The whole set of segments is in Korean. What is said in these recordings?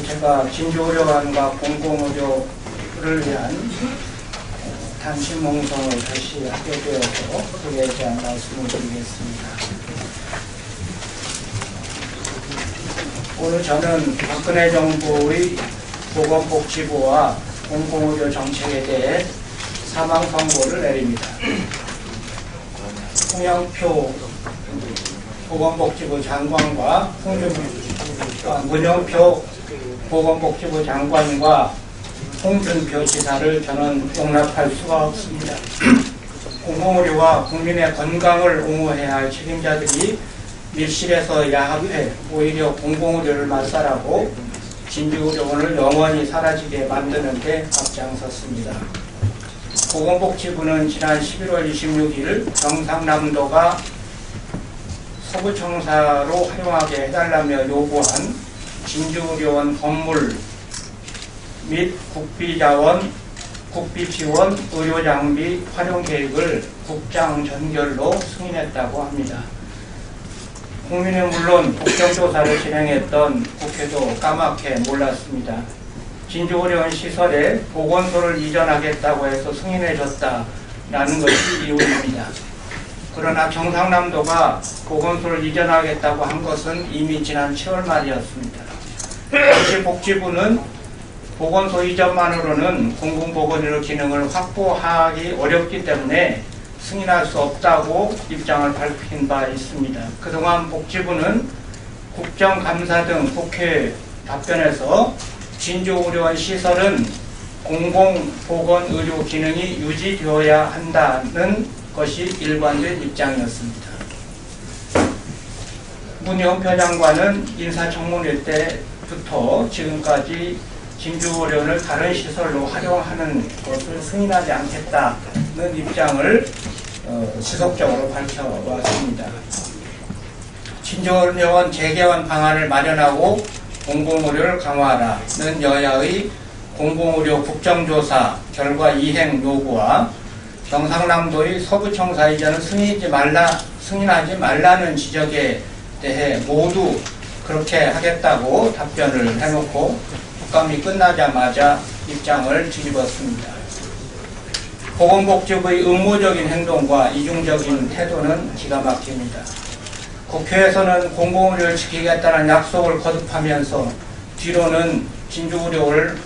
제가 진주의료관과 공공의료를 위한 단식 농성을 다시 하게 되어서 그에 대한 말씀을 드리겠습니다. 오늘 저는 박근혜 정부의 보건복지부와 공공의료 정책에 대해 사망 선고를 내립니다. 홍영표 보건복지부 장관과 문영표 보건복지부 장관과 홍준표 지사를 저는 용납할 수가 없습니다. 공공의료와 국민의 건강을 옹호해야 할 책임자들이 밀실에서 야합해 오히려 공공의료를 말살하고 진주의료원을 영원히 사라지게 만드는 데 앞장섰습니다. 보건복지부는 지난 11월 26일 경상남도가 서구청사로 활용하게 해달라며 요구한 진주의료원 건물 및 국비지원 의료장비 활용계획을 국장 전결로 승인했다고 합니다. 국민은 물론 국정조사를 진행했던 국회도 까맣게 몰랐습니다. 진주의료원 시설에 보건소를 이전하겠다고 해서 승인해줬다라는 것이 이유입니다. 그러나 경상남도가 보건소를 이전하겠다고 한 것은 이미 지난 7월 말이었습니다. 당시 복지부는 보건소 이전만으로는 공공보건의료 기능을 확보하기 어렵기 때문에 승인할 수 없다고 입장을 밝힌 바 있습니다. 그동안 복지부는 국정감사 등 국회 답변에서 진주의료원 시설은 공공보건의료 기능이 유지되어야 한다는 것이 일관된 입장이었습니다. 문영표 장관은 인사청문회 때부터 지금까지 진주의료원을 다른 시설로 활용하는 것을 승인하지 않겠다는 입장을 지속적으로 밝혀왔습니다. 진주의료원 재개원 방안을 마련하고 공공의료를 강화하라는 여야의 공공의료 국정조사 결과 이행 요구와 경상남도의 서구청사 이전을 승인하지 말라는 지적에 대해 모두 그렇게 하겠다고 답변을 해놓고 국감이 끝나자마자 입장을 뒤집었습니다. 보건복지부의 의무적인 행동과 이중적인 태도는 기가 막힙니다. 국회에서는 공공의료를 지키겠다는 약속을 거듭하면서 뒤로는 진주의료원을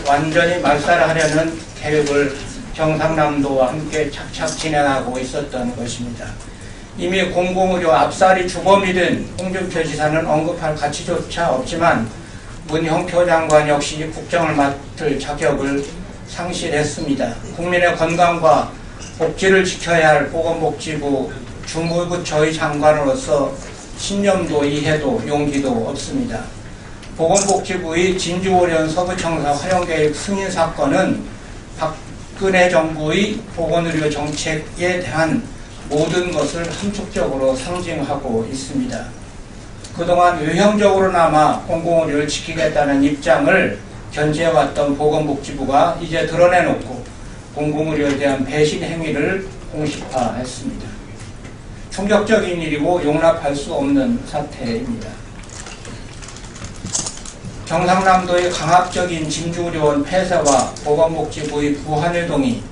완전히 말살하려는 계획을 경상남도와 함께 착착 진행하고 있었던 것입니다. 이미 공공의료 압살이 주범이 된 홍준표 지사는 언급할 가치조차 없지만 문형표 장관 역시 국정을 맡을 자격을 상실했습니다. 국민의 건강과 복지를 지켜야 할 보건복지부 주무부처의 장관으로서 신념도 이해도 용기도 없습니다. 보건복지부의 진주의료원 서구청사 활용계획 승인 사건은 박근혜 정부의 보건의료 정책에 대한 모든 것을 함축적으로 상징하고 있습니다. 그동안 외형적으로나마 공공의료를 지키겠다는 입장을 견지해왔던 보건복지부가 이제 드러내놓고 공공의료에 대한 배신 행위를 공식화했습니다. 충격적인 일이고 용납할 수 없는 사태입니다. 경상남도의 강압적인 진주의료원 폐쇄와 보건복지부의 부한회동이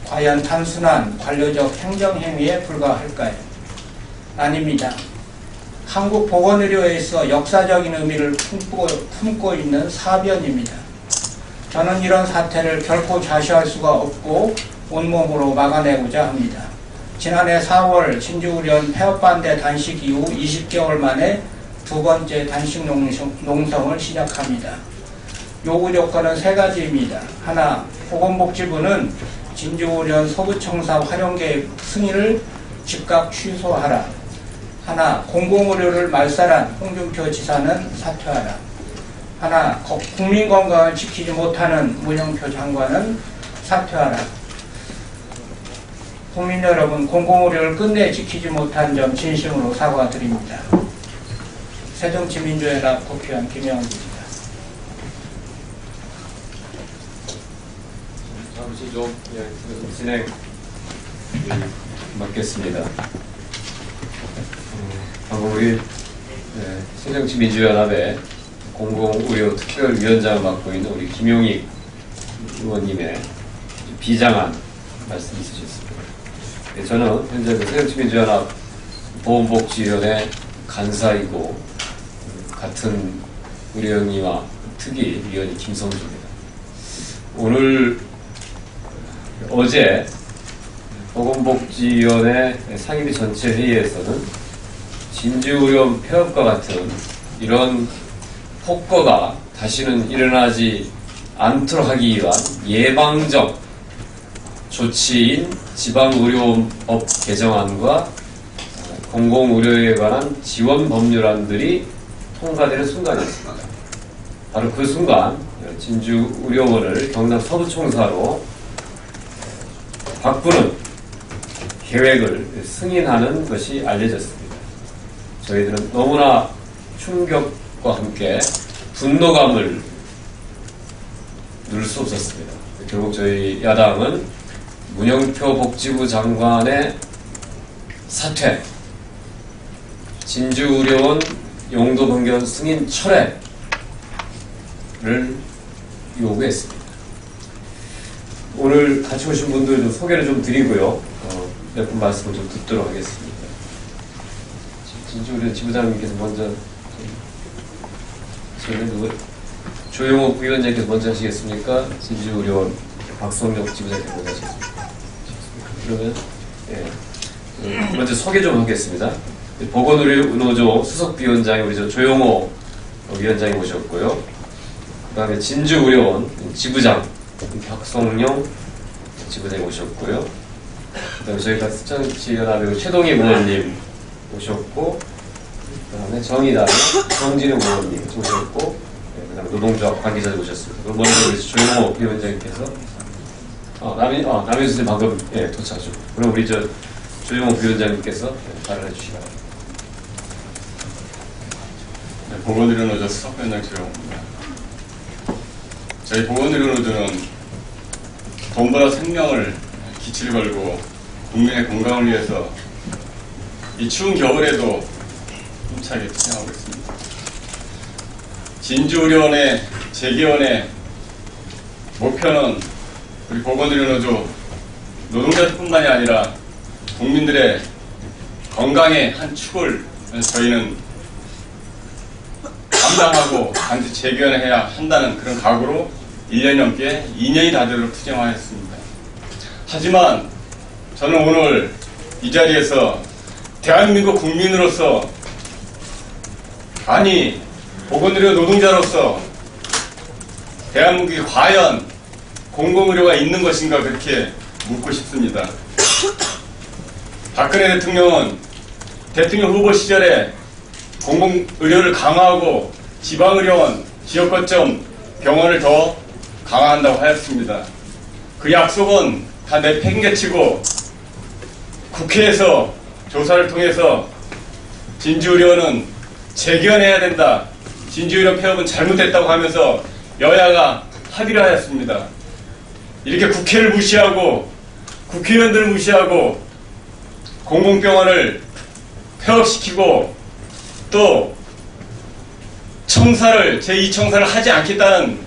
과연 단순한 관료적 행정행위에 불과할까요? 아닙니다. 한국 보건의료에 있어 역사적인 의미를 품고 있는 사변입니다. 저는 이런 사태를 결코 좌시할 수가 없고 온몸으로 막아내고자 합니다. 지난해 4월 진주의료원 폐업반대 단식 이후 20개월 만에 두 번째 단식 농성을 시작합니다. 요구 조건은 세 가지입니다. 하나, 보건복지부는 진주의료원 서구청사 활용계획 승인을 즉각 취소하라. 하나, 공공의료를 말살한 홍준표 지사는 사퇴하라. 하나, 국민 건강을 지키지 못하는 문영표 장관은 사퇴하라. 국민 여러분, 공공의료를 끝내 지키지 못한 점 진심으로 사과드립니다. 새정치민주연합 국회의원 김영기입니다. 잠시 좀 진행 맡겠습니다. 방금 우리 새정치민주연합의 공공의료 특별위원장을 맡고 있는 우리 김용익 의원님의 비장한 말씀이 있으셨습니다. 네, 저는 현재 새정치민주연합 보건복지위원회 간사이고 같은 우리 의원님과 특위위원이 김성주입니다. 어제 보건복지위원회 상임위 전체 회의에서는 진주의료원 폐업과 같은 이런 폭거가 다시는 일어나지 않도록 하기 위한 예방적 조치인 지방의료법 개정안과 공공의료에 관한 지원 법률안들이 통과되는 순간이었습니다. 바로 그 순간 진주의료원을 경남 서부청사로 바꾸는 계획을 승인하는 것이 알려졌습니다. 저희들은 너무나 충격과 함께 분노감을 누를 수 없었습니다. 결국 저희 야당은 문영표 복지부 장관의 사퇴, 진주의료원 용도 변경 승인 철회를 요구했습니다. 오늘 같이 오신 분들 좀 소개를 좀 드리고요. 몇 분 말씀을 좀 듣도록 하겠습니다. 진주의료원 지부장님께서 먼저 조용호 부위원장께서 먼저 하시겠습니까? 진주의료원 박성혁 지부장께서 먼저 하시겠습니까? 그러면 먼저 소개 좀 하겠습니다. 보건의료노조 수석비원장이 우리 조용호 위원장이 오셨고요. 그 다음에 진주의료원 지부장 박성영 지부장이 오셨고요. 그 다음에 저희 새정치연합의 최동희 의원님 오셨고, 그 다음에 정의당 정진웅 의원님 오셨고, 그 다음에 노동조합 관계자들 오셨습니다. 그리고 먼저 우리 조용호 위원장님께서 남현수 선생님 방금 도착하셨고, 그럼 우리 조용호 위원장님께서 발언해 주시기 바랍니다. 네, 보건의료노조 수석위원장 조용호입니다. 저희 보건의료노조는 돈보다 생명을 기치를 걸고 국민의 건강을 위해서 이 추운 겨울에도 힘차게 투쟁하고 있습니다. 진주의료원의 재개원의 목표는 우리 보건의료노조 노동자들뿐만이 아니라 국민들의 건강의 한 축을 저희는 감당하고 반드시 재개원해야 한다는 그런 각오로 1년 넘게 2년이 다 되도록 투쟁하였습니다. 하지만 저는 오늘 이 자리에서 대한민국 국민으로서, 아니 보건의료 노동자로서 대한민국이 과연 공공의료가 있는 것인가 그렇게 묻고 싶습니다. 박근혜 대통령은 대통령 후보 시절에 공공의료를 강화하고 지방의료원, 지역거점 병원을 더 강화한다고 하였습니다. 그 약속은 다 내팽개치고 국회에서 조사를 통해서 진주의료원은 재개원해야 된다, 진주의료원 폐업은 잘못됐다고 하면서 여야가 합의를 하였습니다. 이렇게 국회를 무시하고 국회의원들을 무시하고 공공병원을 폐업시키고 또 청사를 제2청사를 하지 않겠다는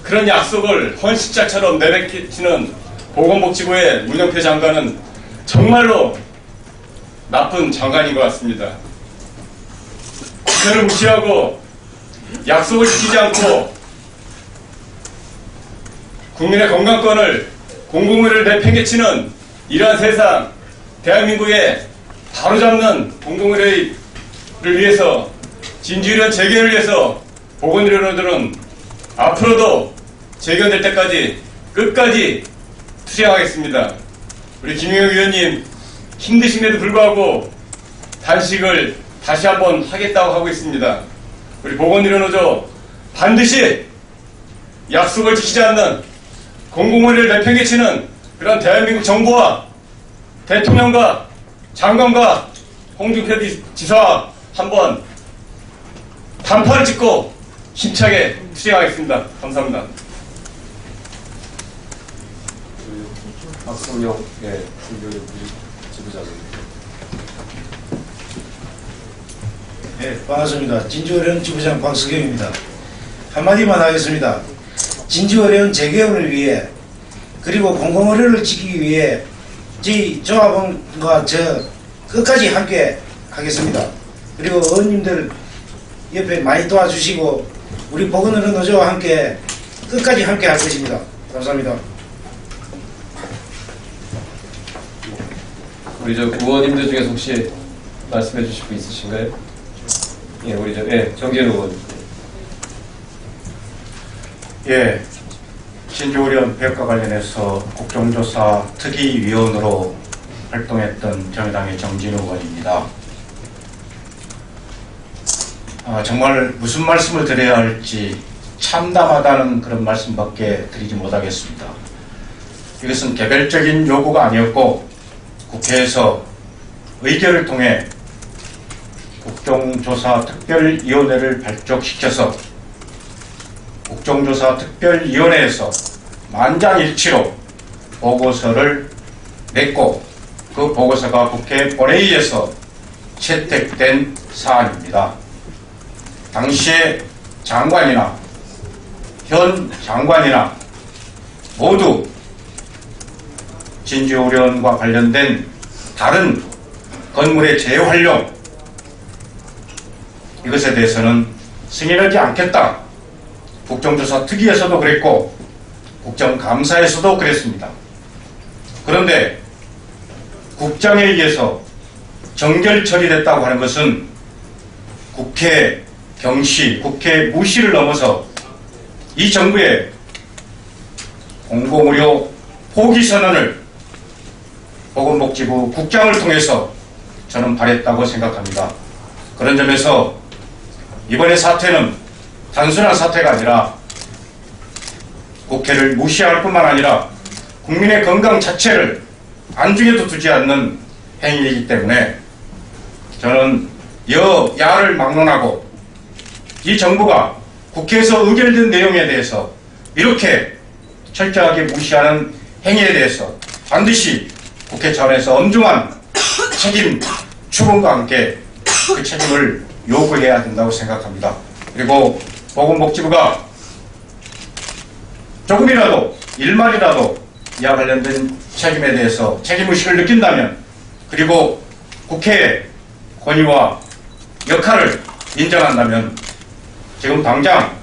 그런 약속을 헌신짝처럼 내뱉치는 보건복지부의 문영표 장관은 정말로 나쁜 장관인 것 같습니다. 국회를 무시하고 약속을 지키지 않고 국민의 건강권을 공공의료를 내팽개치는 이러한 세상, 대한민국에 바로잡는 공공의료를 위해서, 진주의료원 재개원을 위해서 보건의료노조는 앞으로도 재개원될 때까지 끝까지 투쟁하겠습니다. 우리 김용익 의원님 힘드심에도 불구하고 단식을 다시 한번 하겠다고 하고 있습니다. 우리 보건의료노조 반드시 약속을 지키지 않는 공공의료를 내팽개치는 그런 대한민국 정부와 대통령과 장관과 홍준표 지사와 한번 단판을 짓고 힘차게 투쟁하겠습니다. 감사합니다. 박성영 지부장님. 네, 반갑습니다. 진주의료원 지부장 박성영입니다. 한마디만 하겠습니다. 진주 어려운 재개혁을 위해 그리고 공공의료를 지키기 위해 저희 조합원과 저 끝까지 함께 하겠습니다. 그리고 의원님들 옆에 많이 도와주시고 우리 보건의료 노조와 함께 끝까지 함께 할 것입니다. 감사합니다. 우리 저 의원님들 중에서 혹시 말씀해 주실 분 있으신가요? 예, 우리 정재현 의원. 예, 진주의료원 폐업과 관련해서 국정조사 특위위원으로 활동했던 정의당의 정진우 의원입니다. 정말 무슨 말씀을 드려야 할지 참담하다는 그런 말씀밖에 드리지 못하겠습니다. 이것은 개별적인 요구가 아니었고 국회에서 의결을 통해 국정조사 특별위원회를 발족시켜서 국정조사 특별위원회에서 만장일치로 보고서를 냈고 그 보고서가 국회 본회의에서 채택된 사안입니다. 당시의 장관이나 현 장관이나 모두 진주의료원과 관련된 다른 건물의 재활용 이것에 대해서는 승인하지 않겠다. 국정조사 특위에서도 그랬고 국정감사에서도 그랬습니다. 그런데 국장에 의해서 정결 처리됐다고 하는 것은 국회 경시, 국회 무시를 넘어서 이 정부의 공공의료 포기 선언을 보건복지부 국장을 통해서 저는 발했다고 생각합니다. 그런 점에서 이번의 사태는 단순한 사태가 아니라 국회를 무시할 뿐만 아니라 국민의 건강 자체를 안중에도 두지 않는 행위이기 때문에 저는 여야를 막론하고 이 정부가 국회에서 의결된 내용에 대해서 이렇게 철저하게 무시하는 행위에 대해서 반드시 국회 차원에서 엄중한 책임 추궁과 함께 그 책임을 요구해야 된다고 생각합니다. 그리고 보건복지부가 조금이라도 일말이라도 이와 관련된 책임에 대해서 책임의식을 느낀다면 그리고 국회의 권위와 역할을 인정한다면 지금 당장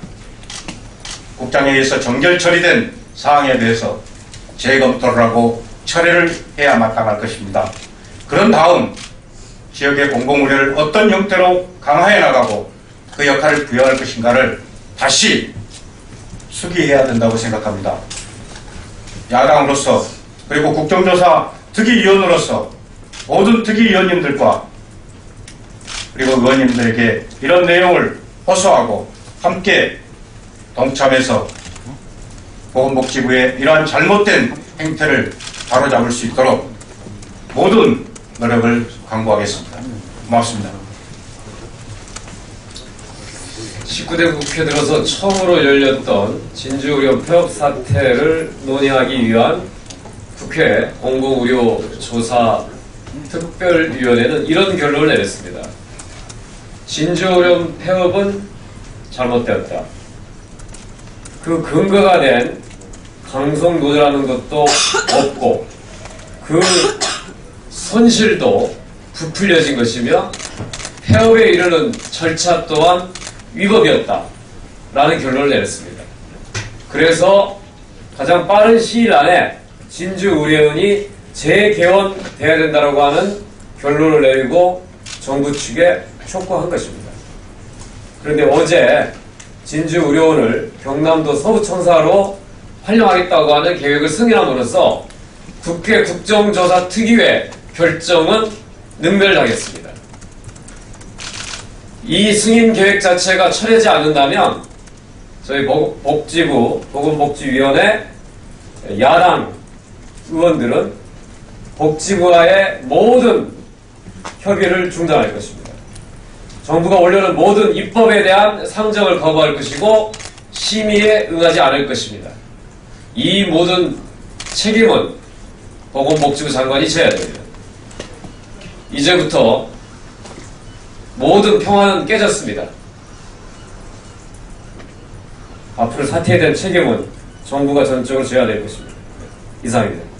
국장에 의해서 정결 처리된 사항에 대해서 재검토를 하고 처리를 해야 마땅할 것입니다. 그런 다음 지역의 공공의료를 어떤 형태로 강화해 나가고 그 역할을 부여할 것인가를 다시 수기해야 된다고 생각합니다. 야당으로서 그리고 국정조사 특위위원으로서 모든 특위위원님들과 그리고 의원님들에게 이런 내용을 호소하고 함께 동참해서 보건복지부의 이러한 잘못된 행태를 바로잡을 수 있도록 모든 노력을 강구하겠습니다. 고맙습니다. 19대 국회 들어서 처음으로 열렸던 진주의료 폐업 사태를 논의하기 위한 국회 공공의료조사 특별위원회는 이런 결론을 내렸습니다. 진주의료 폐업은 잘못되었다. 그 근거가 된 강성노조라는 것도 없고 그 손실도 부풀려진 것이며 폐업에 이르는 절차 또한 위법이었다 라는 결론을 내렸습니다. 그래서 가장 빠른 시일 안에 진주의료원이 재개원돼야 된다고 하는 결론을 내리고 정부 측에 촉구한 것입니다. 그런데 어제 진주의료원을 경남도 서부청사로 활용하겠다고 하는 계획을 승인함으로써 국회 국정조사 특위회 결정은 능멸당했습니다. 이 승인 계획 자체가 처리하지 않는다면 저희 보건복지위원회 야당 의원들은 복지부와의 모든 협의를 중단할 것입니다. 정부가 올려놓은 모든 입법에 대한 상정을 거부할 것이고 심의에 응하지 않을 것입니다. 이 모든 책임은 보건복지부 장관이 져야 됩니다. 이제부터 모든 평화는 깨졌습니다. 앞으로 사태에 대한 책임은 정부가 전적으로 져야 될 것입니다. 이상입니다.